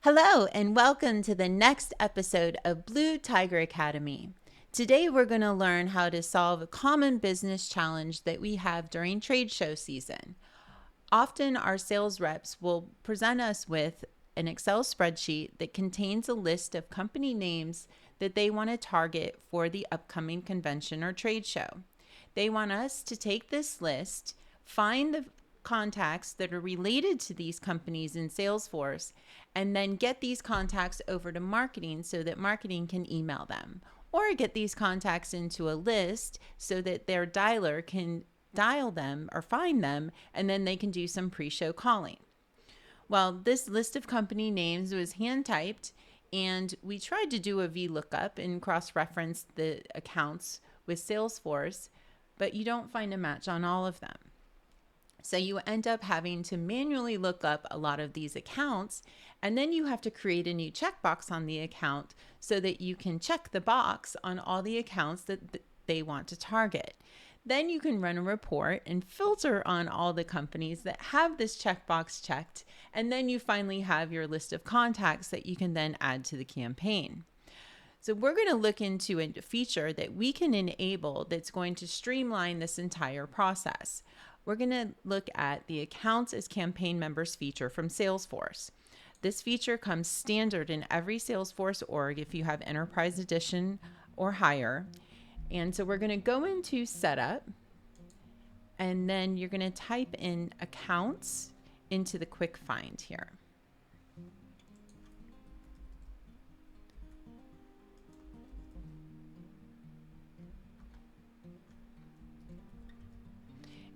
Hello, and welcome to the next episode of Blue Tiger Academy. Today, we're going to learn how to solve a common business challenge that we have during trade show season. Often, our sales reps will present us with an Excel spreadsheet that contains a list of company names that they want to target for the upcoming convention or trade show. They want us to take this list, find the contacts that are related to these companies in Salesforce, and then get these contacts over to marketing so that marketing can email them, or get these contacts into a list so that their dialer can dial them or find them, and then they can do some pre-show calling. Well, this list of company names was hand typed, and we tried to do a vlookup and cross-reference the accounts with Salesforce, but you don't find a match on all of them. So you end up having to manually look up a lot of these accounts, and then you have to create a new checkbox on the account so that you can check the box on all the accounts that they want to target. Then you can run a report and filter on all the companies that have this checkbox checked, and then you finally have your list of contacts that you can then add to the campaign. So we're going to look into a feature that we can enable that's going to streamline this entire process. We're going to look at the Accounts as Campaign Members feature from Salesforce. This feature comes standard in every Salesforce org if you have Enterprise Edition or higher. And so we're going to go into Setup, and then you're going to type in Accounts into the quick find here.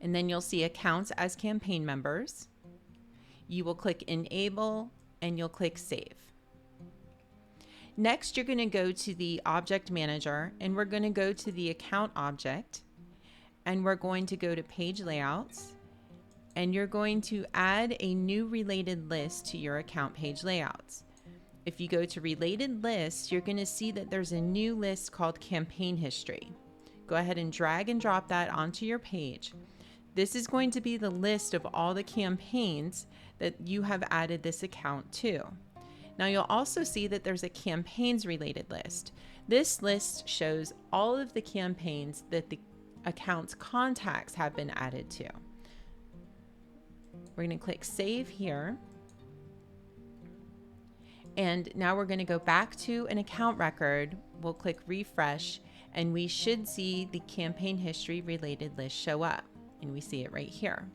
And then you'll see Accounts as Campaign Members. You will click Enable, and you'll click Save. Next, you're going to go to the Object Manager, and we're going to go to the Account Object, and we're going to go to Page Layouts, and you're going to add a new related list to your account page layouts. If you go to Related Lists, you're going to see that there's a new list called Campaign History. Go ahead and drag and drop that onto your page. This is going to be the list of all the campaigns that you have added this account to. Now you'll also see that there's a campaigns related list. This list shows all of the campaigns that the account's contacts have been added to. We're going to click Save here. And now we're going to go back to an account record. We'll click Refresh, and we should see the campaign history related list show up. And we see it right here.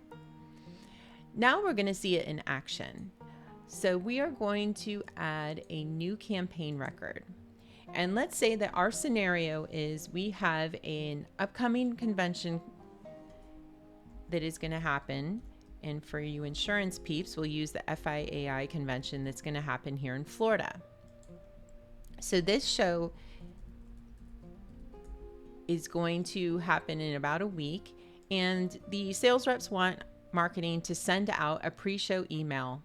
Now we're going to see it in action. So we are going to add a new campaign record. And let's say that our scenario is we have an upcoming convention that is going to happen. And for you insurance peeps, we'll use the FIAI convention that's going to happen here in Florida. So this show is going to happen in about a week. And the sales reps want marketing to send out a pre-show email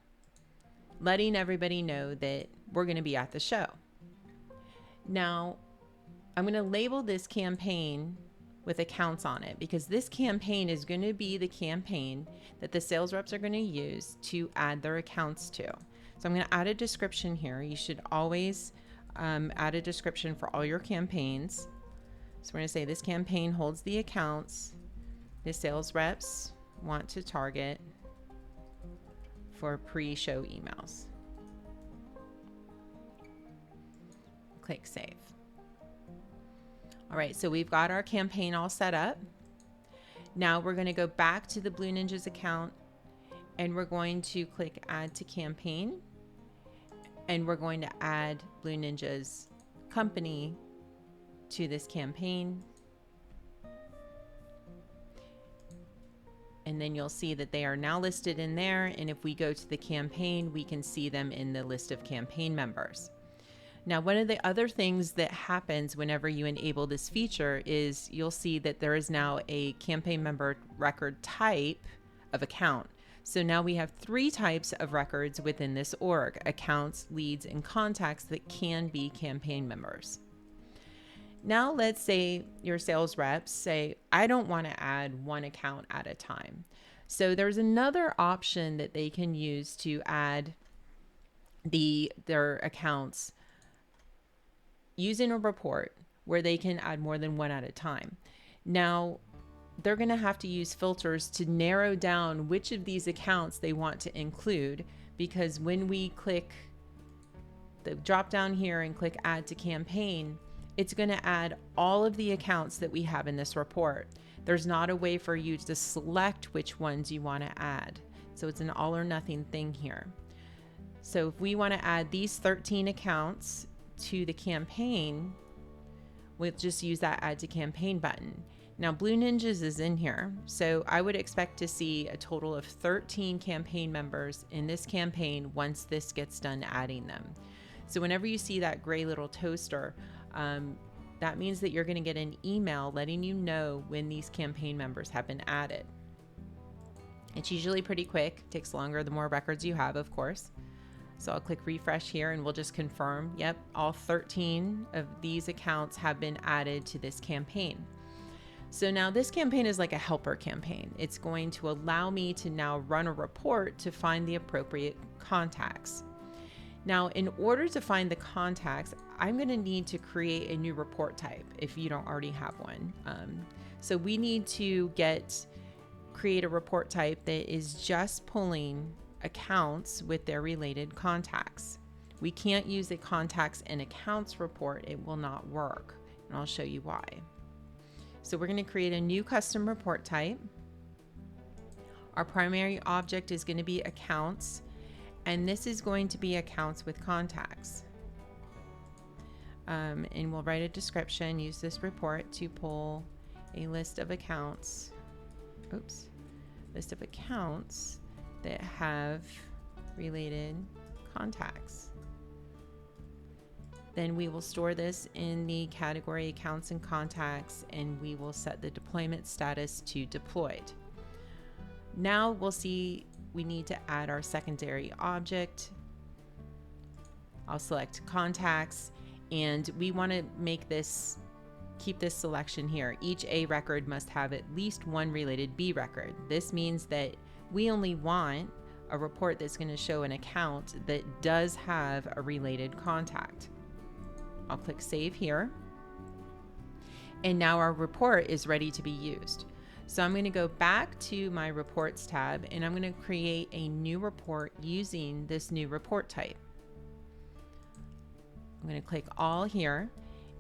letting everybody know that we're going to be at the show. Now, I'm going to label this campaign with accounts on it because this campaign is going to be the campaign that the sales reps are going to use to add their accounts to. So I'm going to add a description here. You should always add a description for all your campaigns. So we're going to say this campaign holds the accounts the sales reps want to target for pre-show emails. Click Save. All right, so we've got our campaign all set up. Now we're going to go back to the Blue Ninjas account, and we're going to click Add to Campaign, and we're going to add Blue Ninjas company to this campaign. And then you'll see that they are now listed in there. And if we go to the campaign, we can see them in the list of campaign members. Now, one of the other things that happens whenever you enable this feature is you'll see that there is now a campaign member record type of account. So now we have 3 types of records within this org: accounts, leads, and contacts that can be campaign members. Now let's say your sales reps say, I don't want to add one account at a time. So there's another option that they can use to add their accounts using a report where they can add more than one at a time. Now, they're going to have to use filters to narrow down which of these accounts they want to include, because when we click the drop down here and click add to campaign, it's going to add all of the accounts that we have in this report. There's not a way for you to select which ones you want to add. So it's an all or nothing thing here. So if we want to add these 13 accounts to the campaign, we'll just use that add to campaign button. Now Blue Ninjas is in here, so I would expect to see a total of 13 campaign members in this campaign once this gets done adding them. So whenever you see that gray little toaster, that means that you're going to get an email letting you know when these campaign members have been added. It's usually pretty quick, it takes longer the more records you have, of course. So I'll click refresh here and we'll just confirm, yep, all 13 of these accounts have been added to this campaign. So now this campaign is like a helper campaign. It's going to allow me to now run a report to find the appropriate contacts. Now, in order to find the contacts, I'm going to need to create a new report type if you don't already have one. So we need to create a report type that is just pulling accounts with their related contacts. We can't use a contacts and accounts report. It will not work, and I'll show you why. So we're going to create a new custom report type. Our primary object is going to be accounts, and this is going to be accounts with contacts. And we'll write a description, use this report to pull a list of accounts, that have related contacts. Then we will store this in the category accounts and contacts, and we will set the deployment status to deployed. Now we'll see we need to add our secondary object. I'll select contacts, and we want to keep this selection here. Each A record must have at least one related B record. This means that we only want a report that's going to show an account that does have a related contact. I'll click save here. And now our report is ready to be used. So I'm going to go back to my reports tab, and I'm going to create a new report using this new report type. I'm going to click all here,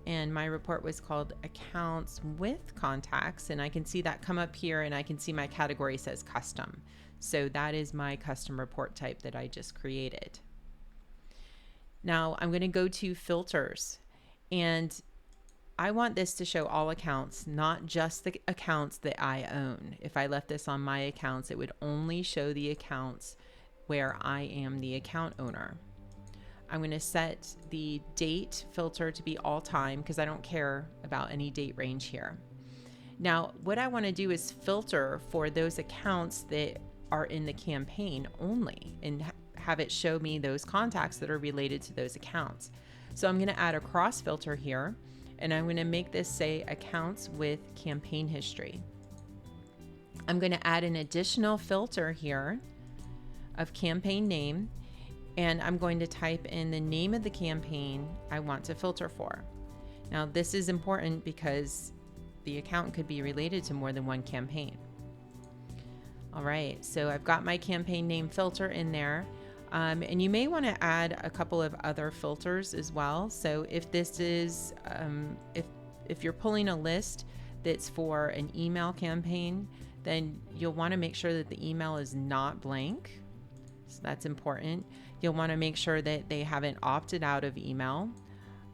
and my report was called accounts with contacts, and I can see that come up here, and I can see my category says custom. So that is my custom report type that I just created. Now I'm going to go to filters, and I want this to show all accounts, not just the accounts that I own. If I left this on my accounts, it would only show the accounts where I am the account owner. I'm going to set the date filter to be all time because I don't care about any date range here. Now, what I want to do is filter for those accounts that are in the campaign only and have it show me those contacts that are related to those accounts. So I'm going to add a cross filter here, and I'm going to make this say accounts with campaign history. I'm going to add an additional filter here of campaign name, and I'm going to type in the name of the campaign I want to filter for. Now this is important because the account could be related to more than one campaign. All right, so I've got my campaign name filter in there. And you may want to add a couple of other filters as well. So if this is, if you're pulling a list that's for an email campaign, then you'll want to make sure that the email is not blank. So that's important. You'll want to make sure that they haven't opted out of email.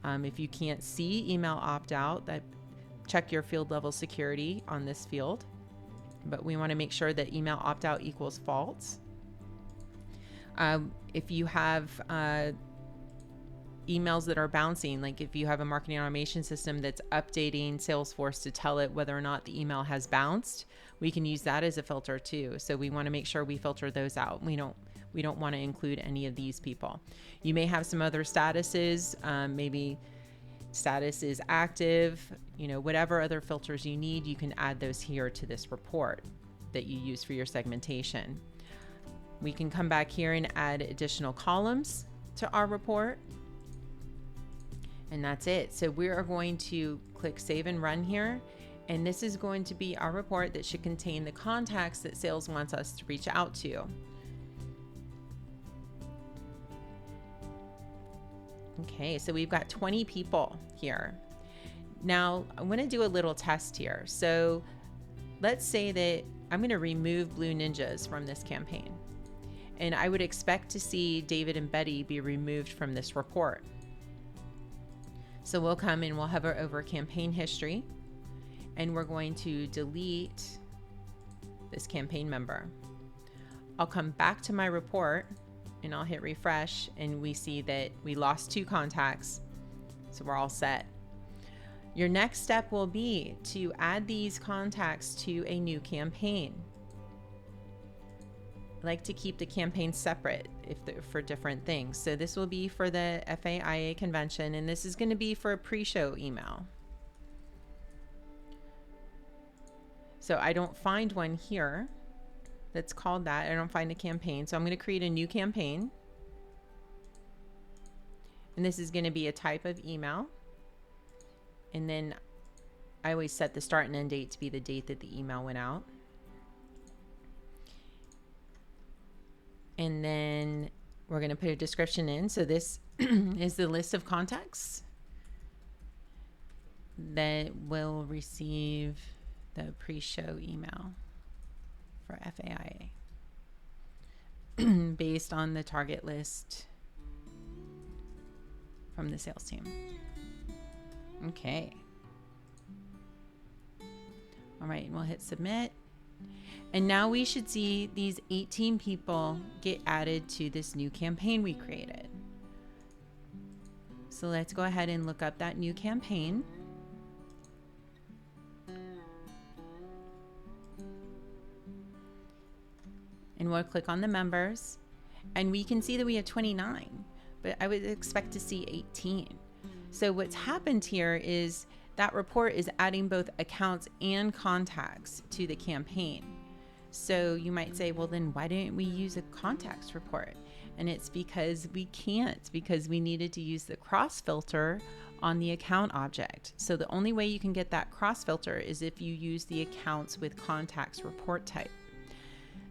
If you can't see email opt out, check your field level security on this field. But we want to make sure that email opt out equals false. If you have emails that are bouncing, like if you have a marketing automation system that's updating Salesforce to tell it whether or not the email has bounced, we can use that as a filter too. So we want to make sure we filter those out. We don't want to include any of these people. You may have some other statuses, maybe status is active, whatever other filters you need, you can add those here to this report that you use for your segmentation. We can come back here and add additional columns. to our report. And that's it. So we are going to click save and run here. And this is going to be our report that should contain the contacts that sales wants us to reach out to. Okay, so we've got 20 people here. Now I'm going to do a little test here. So let's say that I'm going to remove Blue Ninjas from this campaign. And I would expect to see David and Betty be removed from this report. So we'll come and we'll hover over campaign history, and we're going to delete this campaign member. I'll come back to my report and I'll hit refresh, and we see that we lost 2 contacts. So we're all set. Your next step will be to add these contacts to a new campaign. I like to keep the campaigns separate for different things. So this will be for the FAIA convention, and this is going to be for a pre-show email. So I don't find one here that's called that. I don't find a campaign. So I'm going to create a new campaign. And this is going to be a type of email. And then I always set the start and end date to be the date that the email went out. And then we're going to put a description in. So this is the list of contacts that will receive the pre-show email for FAIA based on the target list from the sales team. Okay. All right, and we'll hit submit. And now we should see these 18 people get added to this new campaign we created. So let's go ahead and look up that new campaign. And we'll click on the members, and we can see that we have 29, but I would expect to see 18. So what's happened here is that report is adding both accounts and contacts to the campaign. So you might say, well, then why didn't we use a contacts report? And it's because we can't, because we needed to use the cross filter on the account object. So the only way you can get that cross filter is if you use the accounts with contacts report type.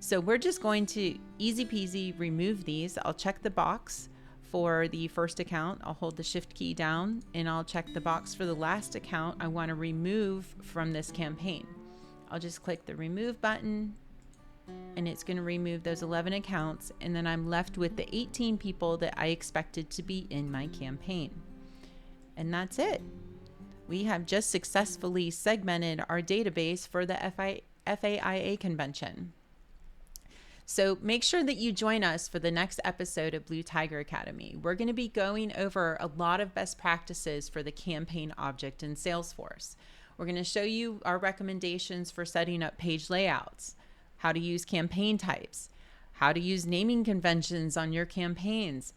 So we're just going to easy peasy remove these. I'll check the box for the first account. I'll hold the shift key down, and I'll check the box for the last account I want to remove from this campaign. I'll just click the remove button, and it's going to remove those 11 accounts, and then I'm left with the 18 people that I expected to be in my campaign. And that's it. We have just successfully segmented our database for the FAIA convention. So make sure that you join us for the next episode of Blue Tiger Academy. We're going to be going over a lot of best practices for the campaign object in Salesforce. We're going to show you our recommendations for setting up page layouts, how to use campaign types, how to use naming conventions on your campaigns.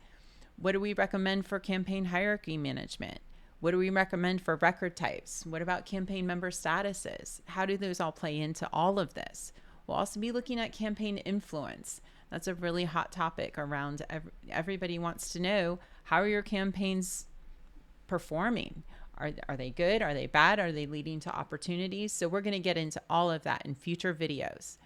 What do we recommend for campaign hierarchy management? What do we recommend for record types? What about campaign member statuses? How do those all play into all of this? We'll also be looking at campaign influence. That's a really hot topic around everybody wants to know, how are your campaigns performing? Are they good? Are they bad? Are they leading to opportunities? So we're going to get into all of that in future videos.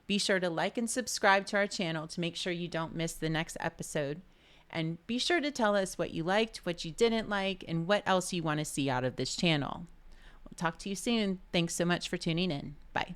Be sure to like and subscribe to our channel to make sure you don't miss the next episode. And be sure to tell us what you liked, what you didn't like, and what else you want to see out of this channel. We'll talk to you soon. Thanks so much for tuning in. Bye.